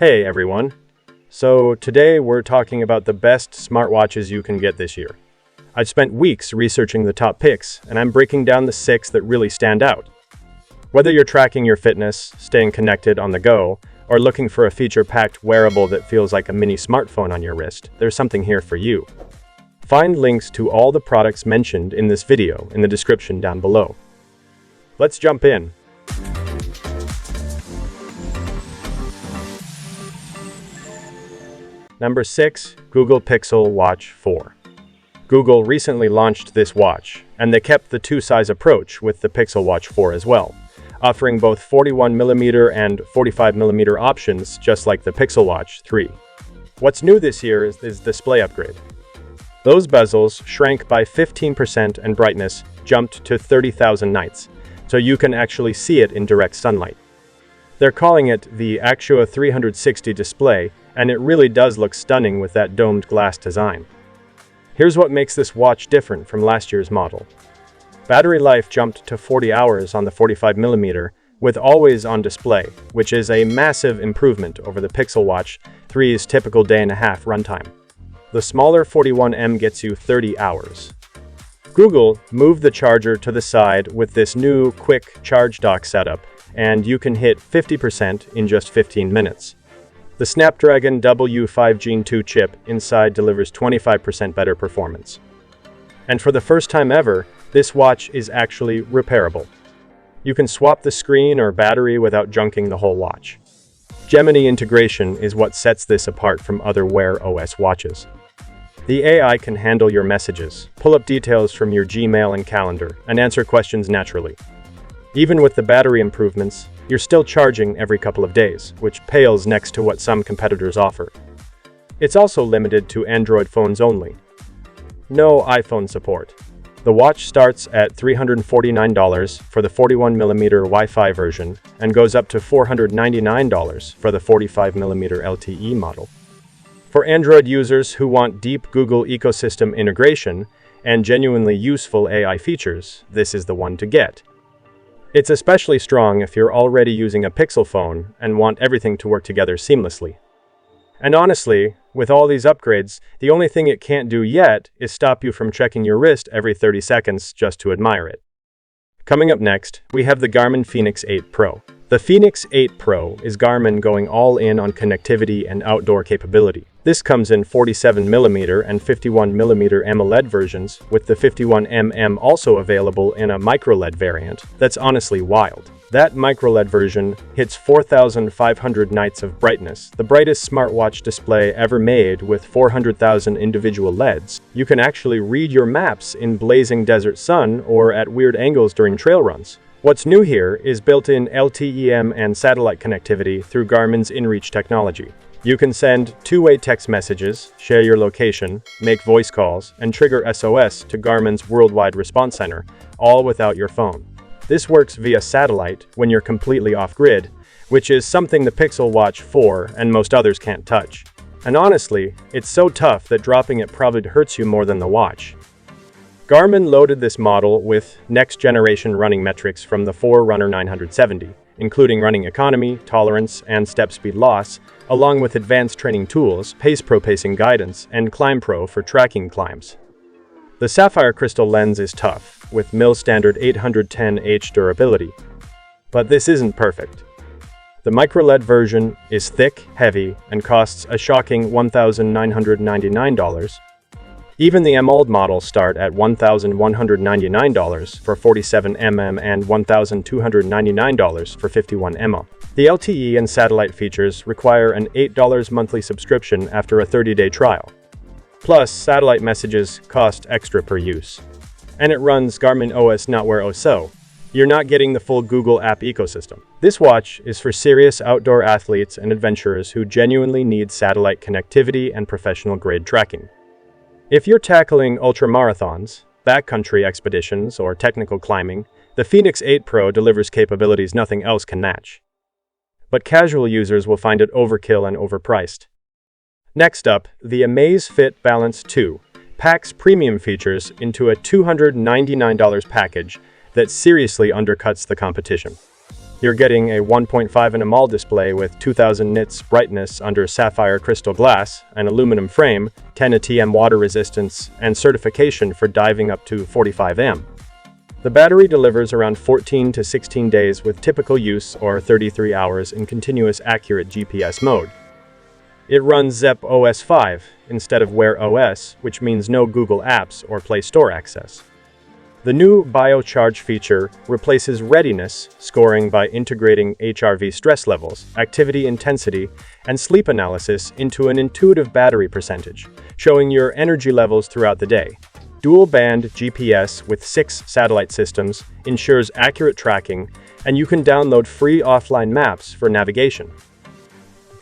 Hey everyone! So today we're talking about the best smartwatches you can get this year. I've spent weeks researching the top picks, and I'm breaking down the 6 that really stand out. Whether you're tracking your fitness, staying connected on the go, or looking for a feature-packed wearable that feels like a mini smartphone on your wrist, there's something here for you. Find links to all the products mentioned in this video in the description down below. Let's jump in. Number 6. Google Pixel Watch 4. Google recently launched this watch, and they kept the two-size approach with the Pixel Watch 4 as well, offering both 41mm and 45mm options just like the Pixel Watch 3. What's new this year is display upgrade. Those bezels shrank by 15% and brightness jumped to 30,000 nits, so you can actually see it in direct sunlight. They're calling it the Actua 360 display, and it really does look stunning with that domed glass design. Here's what makes this watch different from last year's model. Battery life jumped to 40 hours on the 45mm with always on display, which is a massive improvement over the Pixel Watch 3's typical day-and-a-half runtime. The smaller 41mm gets you 30 hours. Google moved the charger to the side with this new quick charge dock setup, and you can hit 50% in just 15 minutes. The Snapdragon W5 Gen 2 chip inside delivers 25% better performance. And for the first time ever, this watch is actually repairable. You can swap the screen or battery without junking the whole watch. Gemini integration is what sets this apart from other Wear OS watches. The AI can handle your messages, pull up details from your Gmail and calendar, and answer questions naturally. Even with the battery improvements, you're still charging every couple of days, which pales next to what some competitors offer. It's also limited to Android phones only. No iPhone support. The watch starts at $349 for the 41mm Wi-Fi version and goes up to $499 for the 45mm LTE model. For Android users who want deep Google ecosystem integration and genuinely useful AI features, this is the one to get. It's especially strong if you're already using a Pixel phone and want everything to work together seamlessly. And honestly, with all these upgrades, the only thing it can't do yet is stop you from checking your wrist every 30 seconds just to admire it. Coming up next, we have the Garmin Fenix 8 Pro. The Fenix 8 Pro is Garmin going all in on connectivity and outdoor capability. This comes in 47mm and 51mm AMOLED versions, with the 51mm also available in a microLED variant. That's honestly wild. That microLED version hits 4,500 nits of brightness, the brightest smartwatch display ever made with 400,000 individual LEDs. You can actually read your maps in blazing desert sun or at weird angles during trail runs. What's new here is built-in LTE-M and satellite connectivity through Garmin's InReach technology. You can send two-way text messages, share your location, make voice calls, and trigger SOS to Garmin's Worldwide Response Center, all without your phone. This works via satellite when you're completely off-grid, which is something the Pixel Watch 4 and most others can't touch. And honestly, it's so tough that dropping it probably hurts you more than the watch. Garmin loaded this model with next-generation running metrics from the Forerunner 970, including running economy, tolerance, and step speed loss, along with advanced training tools, Pace Pro pacing guidance, and Climb Pro for tracking climbs. The sapphire crystal lens is tough, with mil-standard 810H durability. But this isn't perfect. The microLED version is thick, heavy, and costs a shocking $1,999. Even the AMOLED models start at $1,199 for 47mm and $1,299 for 51mm. The LTE and satellite features require an $8 monthly subscription after a 30-day trial. Plus, satellite messages cost extra per use. And it runs Garmin OS, not Wear OS, so you're not getting the full Google app ecosystem. This watch is for serious outdoor athletes and adventurers who genuinely need satellite connectivity and professional-grade tracking. If you're tackling ultramarathons, backcountry expeditions, or technical climbing, the Fenix 8 Pro delivers capabilities nothing else can match. But casual users will find it overkill and overpriced. Next up, the Amazfit Balance 2 packs premium features into a $299 package that seriously undercuts the competition. You're getting a 1.5 nm display with 2000 nits brightness under sapphire crystal glass, an aluminum frame, 10 ATM water resistance, and certification for diving up to 45 am. The battery delivers around 14 to 16 days with typical use or 33 hours in continuous accurate GPS mode. It runs Zepp OS 5 instead of Wear OS, which means no Google Apps or Play Store access. The new BioCharge feature replaces readiness scoring by integrating HRV stress levels, activity intensity, and sleep analysis into an intuitive battery percentage, showing your energy levels throughout the day. Dual-band GPS with 6 satellite systems ensures accurate tracking, and you can download free offline maps for navigation.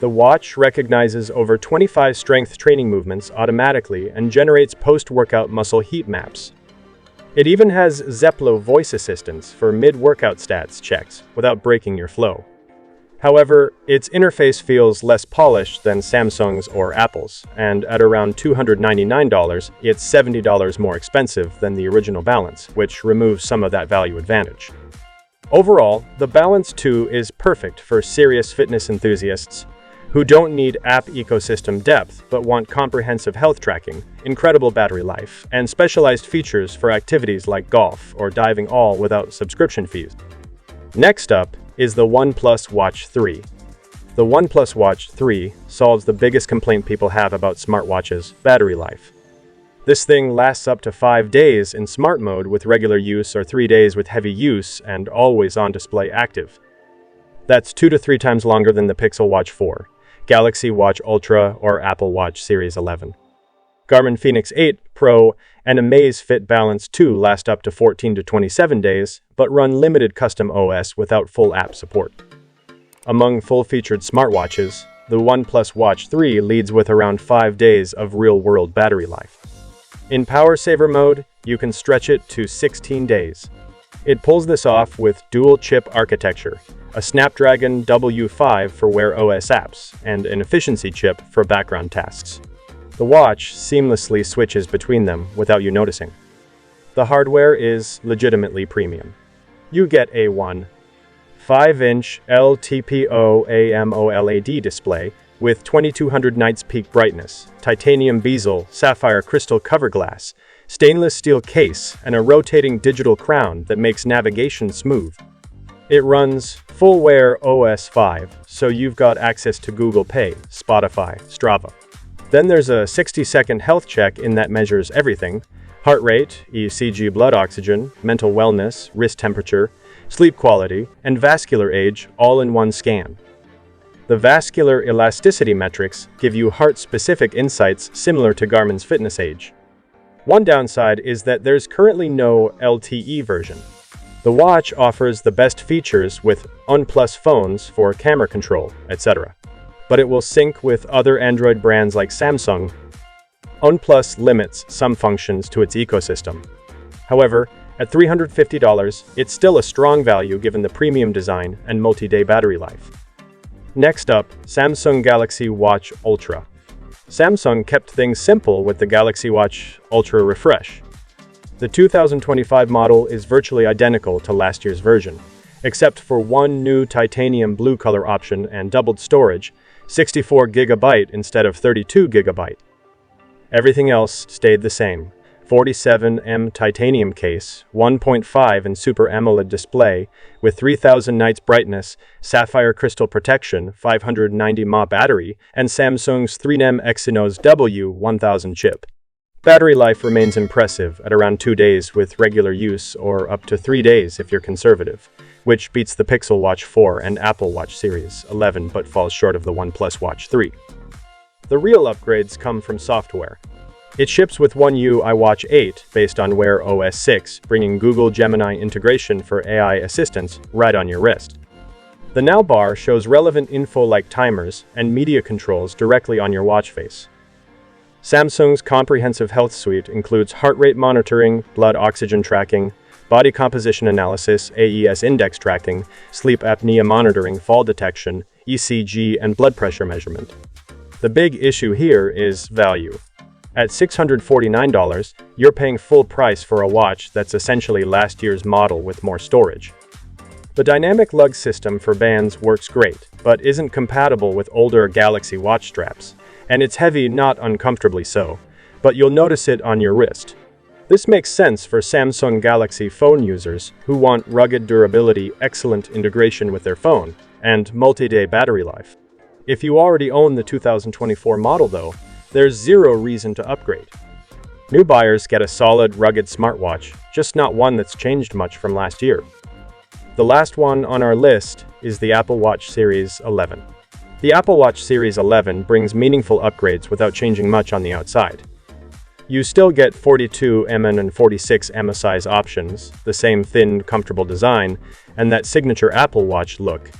The watch recognizes over 25 strength training movements automatically and generates post-workout muscle heat maps. It even has Zeplo voice assistance for mid-workout stats checks without breaking your flow. However, its interface feels less polished than Samsung's or Apple's, and at around $299, it's $70 more expensive than the original Balance, which removes some of that value advantage. Overall, the Balance 2 is perfect for serious fitness enthusiasts who don't need app ecosystem depth but want comprehensive health tracking, incredible battery life, and specialized features for activities like golf or diving, all without subscription fees. Next up is the OnePlus Watch 3. The OnePlus Watch 3 solves the biggest complaint people have about smartwatches: battery life. This thing lasts up to 5 days in smart mode with regular use or 3 days with heavy use and always on display active. That's 2 to 3 times longer than the Pixel Watch 4, Galaxy Watch Ultra, or Apple Watch Series 11. Garmin Fenix 8 Pro and Amazfit Balance 2 last up to 14 to 27 days, but run limited custom OS without full app support. Among full-featured smartwatches, the OnePlus Watch 3 leads with around 5 days of real-world battery life. In power saver mode, you can stretch it to 16 days. It pulls this off with dual-chip architecture, a Snapdragon W5 for Wear OS apps, and an efficiency chip for background tasks. The watch seamlessly switches between them without you noticing. The hardware is legitimately premium. You get a 1.5-inch LTPO AMOLED display with 2200 nits peak brightness, titanium bezel, sapphire crystal cover glass, stainless steel case, and a rotating digital crown that makes navigation smooth. It runs full Wear OS 5, so you've got access to Google Pay, Spotify, Strava. Then there's a 60-second health check in that measures everything: heart rate, ECG, blood oxygen, mental wellness, wrist temperature, sleep quality, and vascular age, all in one scan. The vascular elasticity metrics give you heart-specific insights similar to Garmin's Fitness Age. One downside is that there's currently no LTE version. The watch offers the best features with OnePlus phones for camera control, etc., but it will sync with other Android brands like Samsung. OnePlus limits some functions to its ecosystem. However, at $350, it's still a strong value given the premium design and multi-day battery life. Next up, Samsung Galaxy Watch Ultra. Samsung kept things simple with the Galaxy Watch Ultra Refresh. The 2025 model is virtually identical to last year's version, except for one new titanium blue color option and doubled storage, 64GB instead of 32GB. Everything else stayed the same: 47mm titanium case, 1.5 and Super AMOLED display with 3000 nits brightness, sapphire crystal protection, 590 mAh battery, and Samsung's 3nm Exynos W1000 chip. Battery life remains impressive at around 2 days with regular use, or up to 3 days if you're conservative, which beats the Pixel Watch 4 and Apple Watch Series 11 but falls short of the OnePlus Watch 3. The real upgrades come from software. It ships with One UI Watch 8 based on Wear OS 6, bringing Google Gemini integration for AI assistance right on your wrist. The Now bar shows relevant info like timers and media controls directly on your watch face. Samsung's comprehensive health suite includes heart rate monitoring, blood oxygen tracking, body composition analysis, AES index tracking, sleep apnea monitoring, fall detection, ECG, and blood pressure measurement. The big issue here is value. At $649, you're paying full price for a watch that's essentially last year's model with more storage. The dynamic lug system for bands works great, but isn't compatible with older Galaxy Watch straps, and it's heavy, not uncomfortably so, but you'll notice it on your wrist. This makes sense for Samsung Galaxy phone users who want rugged durability, excellent integration with their phone, and multi-day battery life. If you already own the 2024 model though, there's zero reason to upgrade. New buyers get a solid, rugged smartwatch, just not one that's changed much from last year. The last one on our list is the Apple Watch Series 11. The Apple Watch Series 11 brings meaningful upgrades without changing much on the outside. You still get 42mm and 46mm size options, the same thin, comfortable design, and that signature Apple Watch look.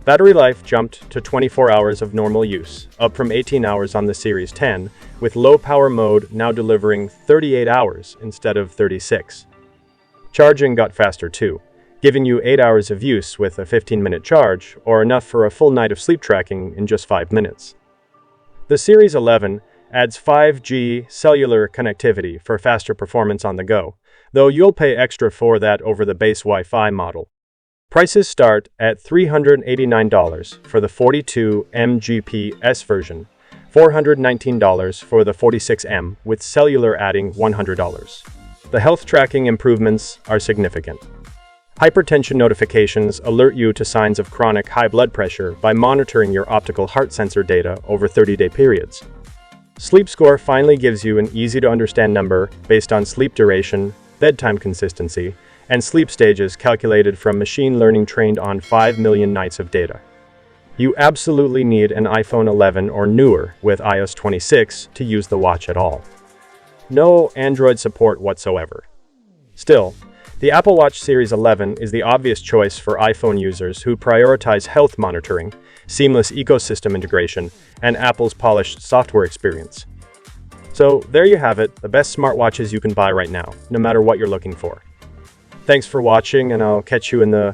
Battery life jumped to 24 hours of normal use, up from 18 hours on the Series 10, with low-power mode now delivering 38 hours instead of 36. Charging got faster too, giving you 8 hours of use with a 15-minute charge, or enough for a full night of sleep tracking in just 5 minutes. The Series 11 adds 5G cellular connectivity for faster performance on the go, though you'll pay extra for that over the base Wi-Fi model. Prices start at $389 for the 42mm GPS version, $419 for the 46mm, with cellular adding $100. The health tracking improvements are significant. Hypertension notifications alert you to signs of chronic high blood pressure by monitoring your optical heart sensor data over 30-day periods. Sleep Score finally gives you an easy-to-understand number based on sleep duration, bedtime consistency, and sleep stages calculated from machine learning trained on 5 million nights of data. You absolutely need an iPhone 11 or newer with iOS 26 to use the watch at all. No Android support whatsoever. Still, the Apple Watch Series 11 is the obvious choice for iPhone users who prioritize health monitoring, seamless ecosystem integration, and Apple's polished software experience. So there you have it, the best smartwatches you can buy right now, no matter what you're looking for. Thanks for watching, and I'll catch you in the